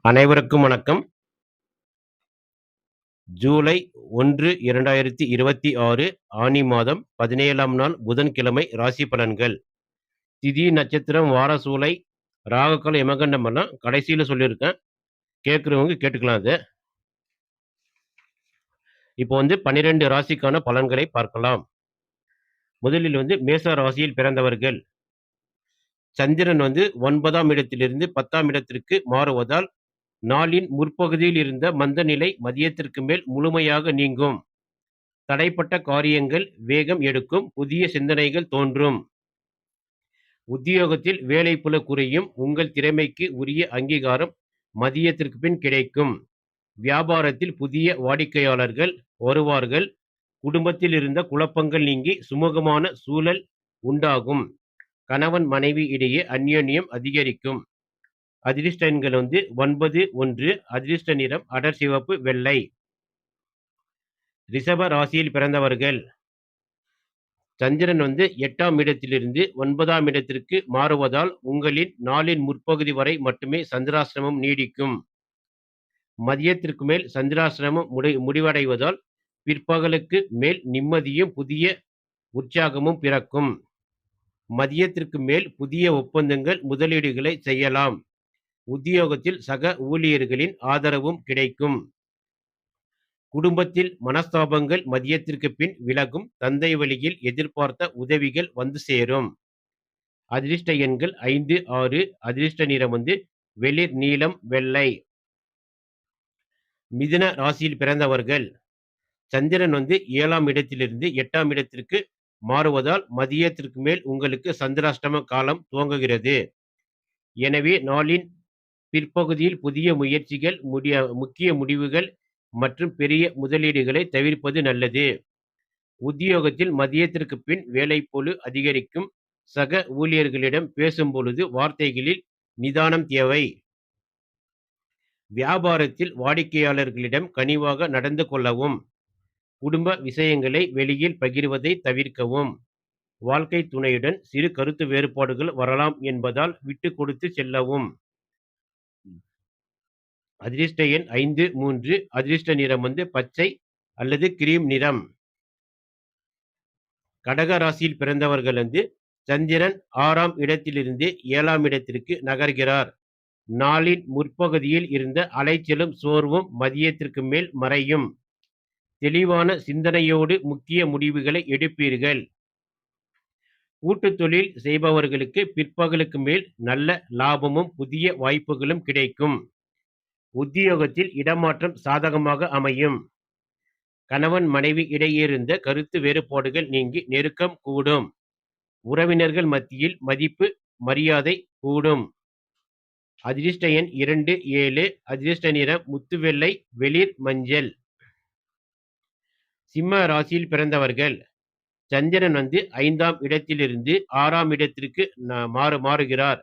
அனைவருக்கும் வணக்கம். ஜூலை 1, 2026 ஆனி மாதம் 17ஆம் நாள் புதன்கிழமை ராசி பலன்கள். திதி, நட்சத்திரம், வார சூலை, ராகுகாலம், யமகண்டம் எல்லாம் கடைசியில சொல்லியிருக்கேன். கேட்கிறவங்க கேட்டுக்கலாம் அத. இப்போ 12 ராசிக்கான பலன்களை பார்க்கலாம். முதலில் மேச ராசியில் பிறந்தவர்கள். சந்திரன் 9ஆம் இடத்திலிருந்து 10ஆம் இடத்திற்கு மாறுவதால் நாளின் முற்பகுதியில் இருந்த மந்த நிலை மதியத்திற்கு மேல் முழுமையாக நீங்கும். தடைப்பட்ட காரியங்கள் வேகம் எடுக்கும். புதிய சிந்தனைகள் தோன்றும். உத்தியோகத்தில் வேலைப்பளு குறையும். உங்கள் திறமைக்கு உரிய அங்கீகாரம் மதியத்திற்கு பின் கிடைக்கும். வியாபாரத்தில் புதிய வாடிக்கையாளர்கள் வருவார்கள். குடும்பத்தில் இருந்த குழப்பங்கள் நீங்கி சுமூகமான சூழல் உண்டாகும். கணவன் மனைவி இடையே அந்யோன்யம் அதிகரிக்கும். அதிர்ஷ்ட எண்கள் 9, 1. அதிர்ஷ்ட நிறம் அடர் சிவப்பு, வெள்ளை. ரிஷப ராசியில் பிறந்தவர்கள். சந்திரன் 8ஆம் இடத்திலிருந்து 9ஆம் இடத்திற்கு மாறுவதால் உங்களின் நாளின் முற்பகுதி வரை மட்டுமே சந்திராசிரமம் நீடிக்கும். மதியத்திற்கு மேல் சந்திராசிரமம் முடிவடைவதால் பிற்பகலுக்கு மேல் நிம்மதியும் புதிய உற்சாகமும் பிறக்கும். மதியத்திற்கு மேல் புதிய ஒப்பந்தங்கள், முதலீடுகளை செய்யலாம். உத்தியோகத்தில் சக ஊழியர்களின் ஆதரவும் கிடைக்கும். குடும்பத்தில் மனஸ்தாபங்கள் மதியத்திற்கு பின் விலகும். தந்தை வழியில் எதிர்பார்த்த உதவிகள் வந்து சேரும். அதிர்ஷ்ட எண்கள் 5, 6. அதிர்ஷ்ட நிறம் வெளிர் நீலம், வெள்ளை. மிதுன ராசியில் பிறந்தவர்கள். சந்திரன் 7ஆம் இடத்திலிருந்து 8ஆம் இடத்திற்கு மாறுவதால் மதியத்திற்கு மேல் உங்களுக்கு சந்திராஷ்டம காலம் துவங்குகிறது. எனவே நாளின் பிற்பகுதியில் புதிய முயற்சிகள், முக்கிய முடிவுகள் மற்றும் பெரிய முதலீடுகளை தவிர்ப்பது நல்லது. உத்தியோகத்தில் மதியத்திற்கு பின் வேலைப்பளு அதிகரிக்கும். சக ஊழியர்களிடம் பேசும் பொழுது வார்த்தைகளில் நிதானம் தேவை. வியாபாரத்தில் வாடிக்கையாளர்களிடம் கனிவாக நடந்து கொள்ளவும். குடும்ப விஷயங்களை வெளியில் பகிர்வதை தவிர்க்கவும். வாழ்க்கை துணையுடன் சிறு கருத்து வேறுபாடுகள் வரலாம் என்பதால் விட்டு கொடுத்து செல்லவும். அதிர்ஷ்ட எண் 5, 3. அதிர்ஷ்ட நிறம் பச்சை அல்லது கிரீம் நிறம். கடக ராசியில் பிறந்தவர்கள் சந்திரன் 6ஆம் இடத்திலிருந்து 7ஆம் இடத்திற்கு நகர்கிறார். நாளின் முற்பகுதியில் இருந்த அலைச்சலும் சோர்வும் மதியத்திற்கு மேல் மறையும். தெளிவான சிந்தனையோடு முக்கிய முடிவுகளை எடுப்பீர்கள். கூட்டு தொழில் செய்பவர்களுக்கு பிற்பகலுக்கு மேல் நல்ல லாபமும் புதிய வாய்ப்புகளும் கிடைக்கும். உத்தியோகத்தில் இடமாற்றம் சாதகமாக அமையும். கணவன் மனைவி இடையே இருந்த கருத்து வேறுபாடுகள் நீங்கி நெருக்கம் கூடும். உறவினர்கள் மத்தியில் மதிப்பு மரியாதை கூடும். அதிர்ஷ்ட எண் 2, 7. அதிர்ஷ்ட நிறம் முத்துவெள்ளை, வெளிர் மஞ்சள். சிம்ம ராசியில் பிறந்தவர்கள். சந்திரன் 5ஆம் இடத்திலிருந்து 6ஆம் இடத்திற்கு மாறுகிறார்.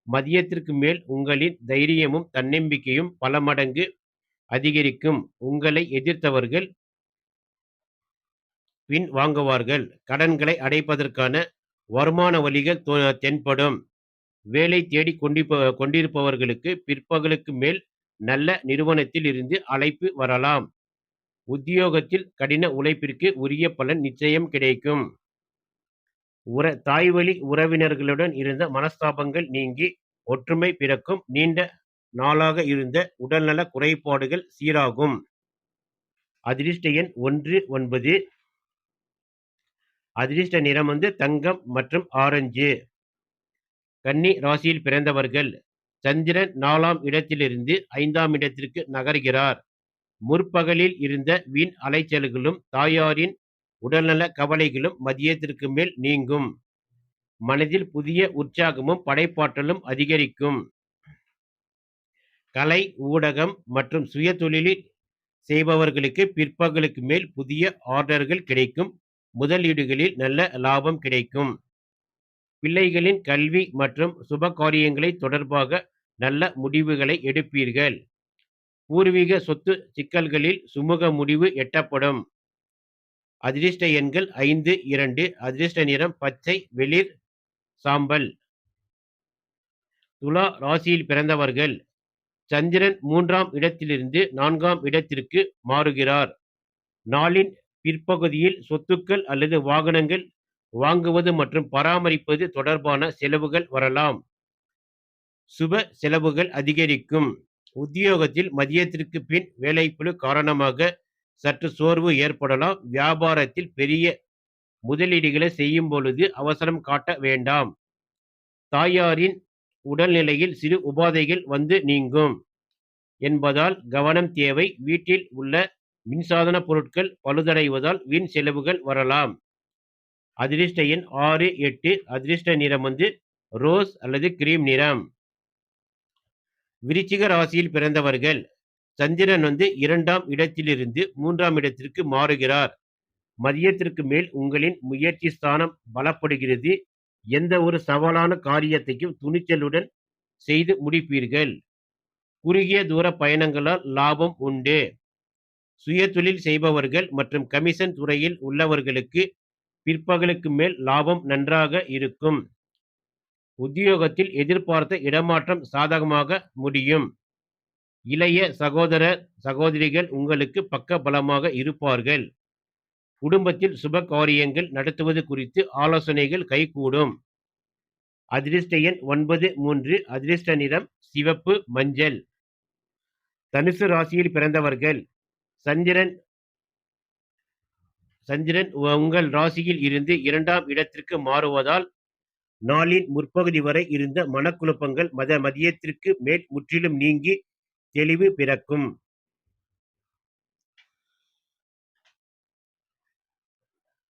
மதியத்திற்கு மேல் உங்களின் தைரியமும் தன்னம்பிக்கையும் பல மடங்கு அதிகரிக்கும். உங்களை எதிர்த்தவர்கள் பின் வாங்குவார்கள். கடன்களை அடைப்பதற்கான வருமான வழிகள் தென்படும். வேலை தேடி கொண்டிருப்பவர்களுக்கு பிற்பகலுக்கு மேல் நல்ல நிறுவனத்தில் இருந்து அழைப்பு வரலாம். உத்தியோகத்தில் கடின உழைப்பிற்கு உரிய பலன் நிச்சயம் கிடைக்கும். தாய்வழி உறவினர்களுடன் இருந்த மனஸ்தாபங்கள் நீங்கி ஒற்றுமை பிறக்கும். நீண்ட நாளாக இருந்த உடல்நல குறைபாடுகள் சீராகும். அதிர்ஷ்ட எண் 1, 9. அதிர்ஷ்ட நிறம் தங்கம் மற்றும் ஆரஞ்சு. கன்னி ராசியில் பிறந்தவர்கள். சந்திரன் 4ஆம் இடத்திலிருந்து 5ஆம் இடத்திற்கு நகர்கிறார். முற்பகலில் இருந்த வீண் அலைச்சல்களும் தாயாரின் உடல்நல கவலைகளும் மதியத்திற்கு மேல் நீங்கும். மனதில் புதிய உற்சாகமும் படைப்பாற்றலும் அதிகரிக்கும். கலை, ஊடகம் மற்றும் சுய தொழிலில் செய்பவர்களுக்கு பிற்பகலுக்கு மேல் புதிய ஆர்டர்கள் கிடைக்கும். முதலீடுகளில் நல்ல லாபம் கிடைக்கும். பிள்ளைகளின் கல்வி மற்றும் சுப காரியங்களை தொடர்பாக நல்ல முடிவுகளை எடுப்பீர்கள். பூர்வீக சொத்து சிக்கல்களில் சுமூக முடிவு எட்டப்படும். அதிர்ஷ்ட எண்கள் 5, 2. அதிர்ஷ்ட நிறம் பச்சை, வெளிர் சாம்பல். துலா ராசியில் பிறந்தவர்கள். சந்திரன் 3ஆம் இடத்திலிருந்து 4ஆம் இடத்திற்கு மாறுகிறார். நாளின் பிற்பகுதியில் சொத்துக்கள் அல்லது வாகனங்கள் வாங்குவது மற்றும் பராமரிப்பது தொடர்பான செலவுகள் வரலாம். சுப செலவுகள் அதிகரிக்கும். உத்தியோகத்தில் மதியத்திற்கு பின் வேலைப்பளு காரணமாக சற்று சோர்வு ஏற்படலாம். வியாபாரத்தில் பெரிய முதலீடுகளை செய்யும் பொழுது அவசரம் காட்ட வேண்டாம். தாயாரின் உடல்நிலையில் சிறு உபாதைகள் வந்து நீங்கும் என்பதால் கவனம் தேவை. வீட்டில் உள்ள மின்சாதன பொருட்கள் பழுதடைவதால் வீண் செலவுகள் வரலாம். அதிர்ஷ்ட எண் 6, 8. அதிர்ஷ்ட நிறம் ரோஸ் அல்லது கிரீம் நிறம். விருச்சிக ராசியில் பிறந்தவர்கள். சந்திரன் 2ஆம் இடத்திலிருந்து 3ஆம் இடத்திற்கு மாறுகிறார். மதியத்திற்கு மேல் உங்களின் முயற்சி ஸ்தானம் பலப்படுகிறது. எந்த ஒரு சவாலான காரியத்தையும் துணிச்சலுடன் செய்து முடிப்பீர்கள். குறுகிய தூர பயணங்களால் லாபம் உண்டு. சுயதொழில் செய்பவர்கள் மற்றும் கமிஷன் துறையில் உள்ளவர்களுக்கு பிற்பகலுக்கு மேல் லாபம் நன்றாக இருக்கும். உத்தியோகத்தில் எதிர்பார்த்த இடமாற்றம் சாதகமாக முடியும். இளைய சகோதர சகோதரிகள் உங்களுக்கு பக்க பலமாக இருப்பார்கள். குடும்பத்தில் சுப காரியங்கள் நடத்துவது குறித்து ஆலோசனைகள் கைகூடும். அதிர்ஷ்ட எண் 9, 3. அதிர்ஷ்ட நிறம் சிவப்பு, மஞ்சள். தனுசு ராசியில் பிறந்தவர்கள். சந்திரன் உங்கள் ராசியில் இருந்து 2ஆம் இடத்திற்கு மாறுவதால் நாளின் முற்பகுதி வரை இருந்த மனக்குழப்பங்கள் மதியத்திற்கு மேல் முற்றிலும் நீங்கி தெளிவு பிறக்கும்.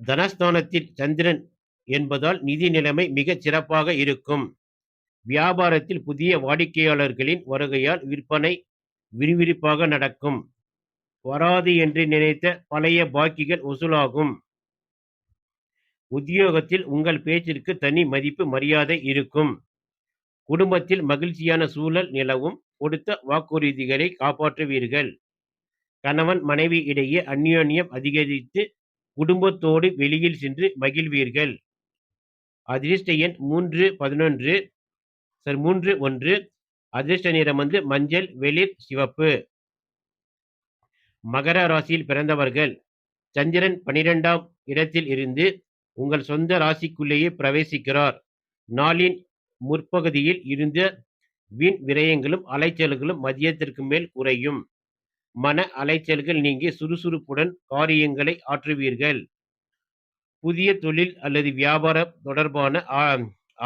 தனஸ்தானத்தில் சந்திரன் என்பதால் நிதி நிலைமை மிகச் சிறப்பாக இருக்கும். வியாபாரத்தில் புதிய வாடிக்கையாளர்களின் வருகையால் விற்பனை விறுவிறுப்பாக நடக்கும். வராது என்று நினைத்த பழைய பாக்கிகள் வசூலாகும். உத்தியோகத்தில் உங்கள் பேச்சிற்கு தனி மதிப்பு மரியாதை இருக்கும். குடும்பத்தில் மகிழ்ச்சியான சூழல் நிலவும். கொடுத்த வாக்குறுதிகளை காப்பாற்றுவீர்கள். கணவன் மனைவி இடையே அந்யோன்யம் அதிகரித்து குடும்பத்தோடு வெளியில் சென்று மகிழ்வீர்கள். அதிர்ஷ்ட எண் 3, 1. அதிர்ஷ்ட நிறம் மஞ்சள், வெளிர் சிவப்பு. மகர ராசியில் பிறந்தவர்கள். சந்திரன் 12ஆம் இடத்தில் இருந்து உங்கள் சொந்த ராசிக்குள்ளேயே பிரவேசிக்கிறார். நாளின் முற்பகுதியில் இருந்த வீண் விரயங்களும் அலைச்சல்களும் மதியத்திற்கு மேல் குறையும். மன அலைச்சல்கள் நீங்கி சுறுசுறுப்புடன் காரியங்களை ஆற்றுவீர்கள். புதிய தொழில் அல்லது வியாபாரம் தொடர்பான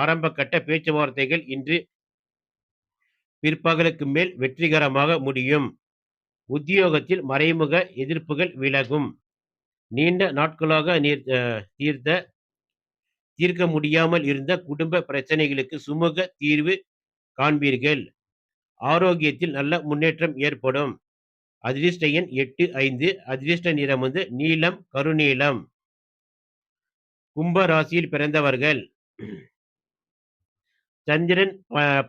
ஆரம்ப கட்ட பேச்சுவார்த்தைகள் இன்று பிற்பகலுக்கு மேல் வெற்றிகரமாக முடியும். உத்தியோகத்தில் மறைமுக எதிர்ப்புகள் விலகும். நீண்ட நாட்களாக தீர்க்க முடியாமல் இருந்த குடும்ப பிரச்சனைகளுக்கு சுமூக தீர்வு காண்பீர்கள். ஆரோக்கியத்தில் நல்ல முன்னேற்றம் ஏற்படும். அதிர்ஷ்ட எண் 8, 5. அதிர்ஷ்ட நிறம் நீலம், கருநீலம். கும்ப ராசியில் பிறந்தவர்கள். சந்திரன்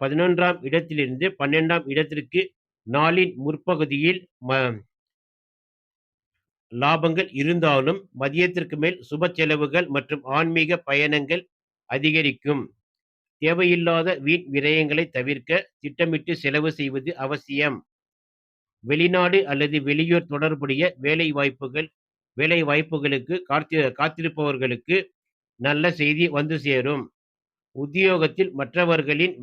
11ஆம் இடத்திலிருந்து 12ஆம் இடத்திற்கு நாளின் முற்பகுதியில் லாபங்கள் இருந்தாலும் மதியத்திற்கு மேல் சுப செலவுகள் மற்றும் ஆன்மீக பயணங்கள் அதிகரிக்கும். தேவையில்லாத வீண் விரயங்களை தவிர்க்க திட்டமிட்டு செலவு செய்வது அவசியம். வெளிநாடு அல்லது வெளியூர் தொடர்புடைய வேலை வாய்ப்புகளுக்கு காத்திருப்பவர்களுக்கு நல்ல செய்தி வந்து சேரும். உத்தியோகத்தில் மற்றவர்களின்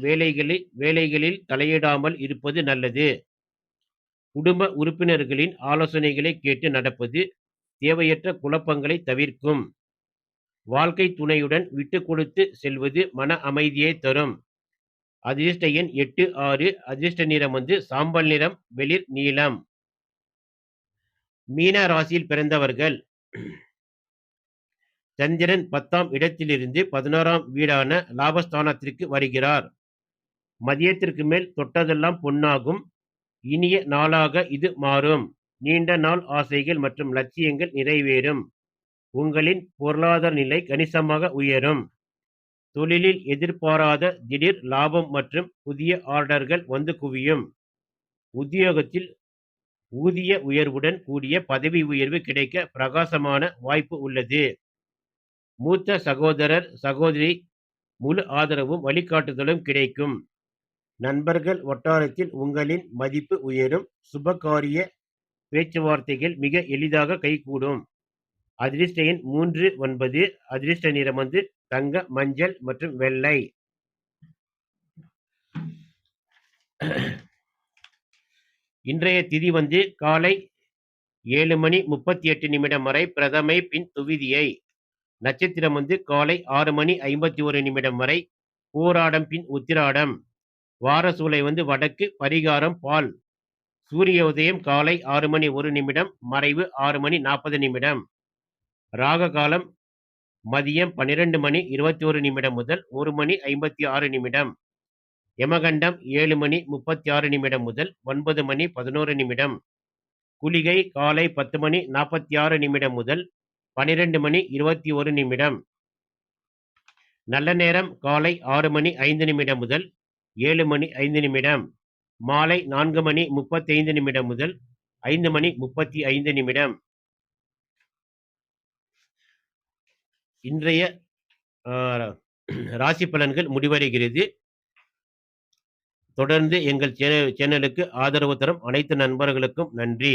வேலைகளில் தலையிடாமல் இருப்பது நல்லது. குடும்ப உறுப்பினர்களின் ஆலோசனைகளை கேட்டு நடப்பது தேவையற்ற குழப்பங்களை தவிர்க்கும். வாழ்க்கை துணையுடன் விட்டு கொடுத்து செல்வது மன அமைதியை தரும். அதிர்ஷ்ட எண் 8, 6. அதிர்ஷ்ட நிறம் சாம்பல் நிறம், வெளிர் நீலம். மீன ராசியில் பிறந்தவர்கள். சந்திரன் 10ஆம் இடத்திலிருந்து 16ஆம் வீடான லாபஸ்தானத்திற்கு வருகிறார். மதியத்திற்கு மேல் தொட்டதெல்லாம் பொன்னாகும். இனிய நாளாக இது மாறும். நீண்ட நாள் ஆசைகள் மற்றும் லட்சியங்கள் நிறைவேறும். உங்களின் பொருளாதார நிலை கணிசமாக உயரும். தொழிலில் எதிர்பாராத திடீர் லாபம் மற்றும் புதிய ஆர்டர்கள் வந்து குவியும். உத்தியோகத்தில் ஊதிய உயர்வுடன் கூடிய பதவி உயர்வு கிடைக்க பிரகாசமான வாய்ப்பு உள்ளது. மூத்த சகோதரர் சகோதரி முழு ஆதரவும் வழிகாட்டுதலும் கிடைக்கும். நண்பர்கள் வட்டாரத்தில் உங்களின் மதிப்பு உயரும். சுபகாரிய பேச்சுவார்த்தைகள் மிக எளிதாக கைகூடும். அதிர்ஷ்ட எண் 3, 9. அதிர்ஷ்ட நிறம் தங்க, மஞ்சள் மற்றும் வெள்ளை. இன்றைய திதி காலை 7:38 வரை பிரதமை, பின் துவிதியை. நட்சத்திரம் காலை 6:51 வரை போராடம், பின் உத்திராடம். வார சூலை வடக்கு, பரிகாரம் பால். சூரிய உதயம் காலை 6:01, மறைவு 6:40. ராக காலம் மதியம் 12:21 முதல் 1:56. யமகண்டம் 7:36 முதல் 9:11. குளிகை காலை 10:46 முதல் 12:21. நல்ல நேரம் காலை 6:05 முதல் 7:05. மாலை 4:35 முதல் 5:35. இன்றைய ராசி பலன்கள் முடிவடைகிறது. தொடர்ந்து எங்கள் சேனலுக்கு ஆதரவு தரும் அனைத்து நண்பர்களுக்கும் நன்றி.